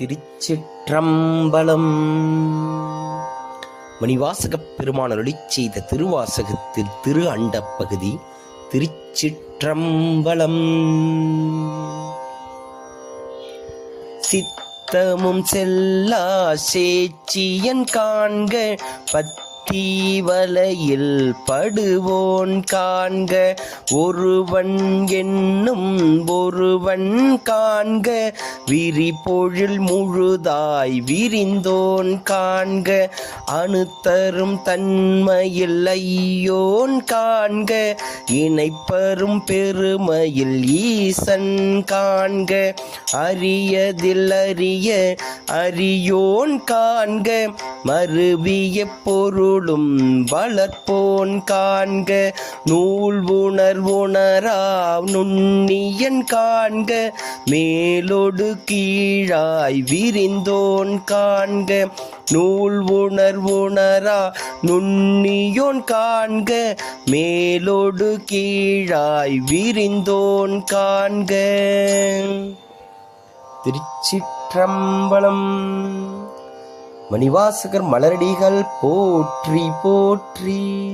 திருச்சிற்றம்பலம். மணிவாசகப் பெருமான் அருளிச் செய்த திருவாசகத்தில் திரு அண்டப்பகுதி திருச்சிற்றம்பலம். சித்தமும் செல்லா சேச்சியன் காண்க தீவலையில் படுவோன் காண்க ஒருவன் என்னும் ஒருவன் காண்க விரிபொழில் முழுதாய் விரிந்தோன் காண்க அணுத்தரும் தன்மையில் ஐயோன் காண்க இணைப்பரும் பெருமையில் ஈசன் காண்க அரியதில் அறிய அறியோன் காண்க மறுவிய பொருளும் வளர்ப்போன் காண்க நூல் உணர்வுணரா நுண்ணியன் காண்க மேலொடு கீழாய் விரிந்தோன் காண்க நூல் உணர்வுணரா நுண்ணியோன் காண்க மேலொடு கீழாய் விரிந்தோன் காண்க. திருச்சிற்றம்பலம். மணிவாசகர் மலரடிகள் போற்றி போற்றி.